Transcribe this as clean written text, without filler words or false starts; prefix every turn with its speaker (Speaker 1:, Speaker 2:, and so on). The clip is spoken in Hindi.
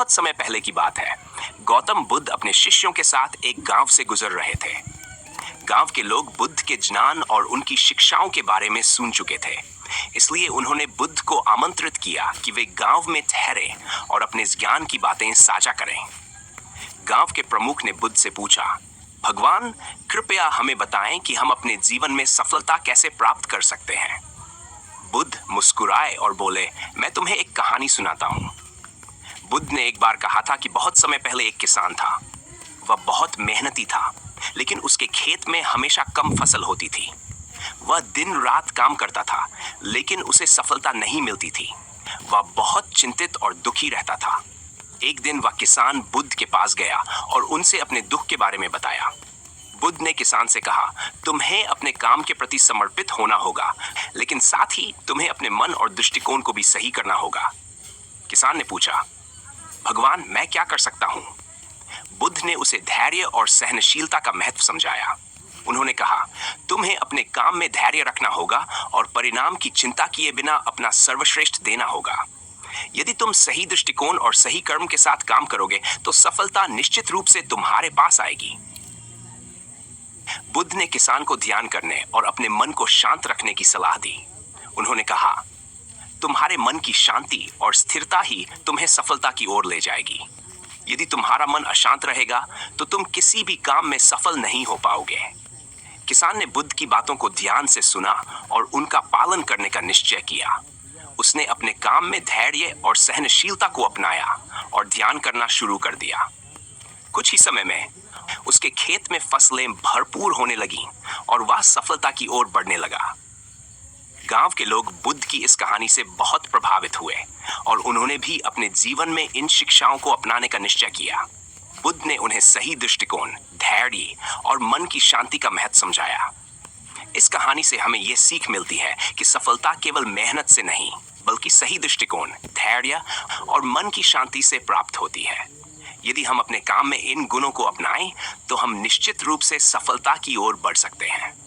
Speaker 1: बहुत समय पहले की बात है। गौतम बुद्ध अपने शिष्यों के साथ एक गांव से गुजर रहे थे। गांव के लोग बुद्ध के ज्ञान और उनकी शिक्षाओं के बारे में सुन चुके थे, इसलिए उन्होंने बुद्ध को आमंत्रित किया कि वे गांव में ठहरे और अपने ज्ञान की बातें साझा करें। गांव के प्रमुख ने बुद्ध से पूछा, भगवान, कृपया हमें बताएं कि हम अपने जीवन में सफलता कैसे प्राप्त कर सकते हैं। बुद्ध मुस्कुराए और बोले, मैं तुम्हें एक कहानी सुनाता हूं। बुद्ध ने एक बार कहा था कि बहुत समय पहले एक किसान था। वह बहुत मेहनती था, लेकिन उसके खेत में हमेशा कम फसल होती थी। वह दिन रात काम करता था, लेकिन उसे सफलता नहीं मिलती थी। वह बहुत चिंतित और दुखी रहता था। एक दिन वह किसान बुद्ध के पास गया और उनसे अपने दुख के बारे में बताया। बुद्ध ने किसान से कहा, तुम्हें अपने काम के प्रति समर्पित होना होगा, लेकिन साथ ही तुम्हें अपने मन और दृष्टिकोण को भी सही करना होगा। किसान ने पूछा, भगवान, मैं क्या कर सकता हूं? बुद्ध ने उसे धैर्य और सहनशीलता का महत्व समझाया। उन्होंने कहा, तुम्हें अपने काम में धैर्य रखना होगा और परिणाम की चिंता किए बिना अपना सर्वश्रेष्ठ देना होगा। यदि तुम सही दृष्टिकोण और सही कर्म के साथ काम करोगे तो सफलता निश्चित रूप से तुम्हारे पास आएगी। बुद्ध ने किसान को ध्यान करने और अपने मन को शांत रखने की सलाह दी। उन्होंने कहा, तुम्हारे मन की शांति और स्थिरता ही तुम्हें सफलता की ओर ले जाएगी। यदि तुम्हारा मन अशांत रहेगा तो तुम किसी भी काम में सफल नहीं हो पाओगे। किसान ने बुद्ध की बातों को ध्यान से सुना और उनका पालन करने का निश्चय किया। उसने अपने काम में धैर्य और सहनशीलता को अपनाया और ध्यान करना शुरू कर दिया। कुछ ही समय में उसके खेत में फसलें भरपूर होने लगीं और वह सफलता की ओर बढ़ने लगा। गांव के लोग बुद्ध की इस कहानी से बहुत प्रभावित हुए और उन्होंने भी अपने जीवन में इन शिक्षाओं को अपनाने का निश्चय किया। बुद्ध ने उन्हें सही दृष्टिकोण, धैर्य और मन की शांति का महत्व समझाया। इस कहानी से हमें यह सीख मिलती है कि सफलता केवल मेहनत से नहीं, बल्कि सही दृष्टिकोण, धैर्य और मन की शांति से प्राप्त होती है। यदि हम अपने काम में इन गुणों को अपनाएं, तो हम निश्चित रूप से सफलता की ओर बढ़ सकते हैं।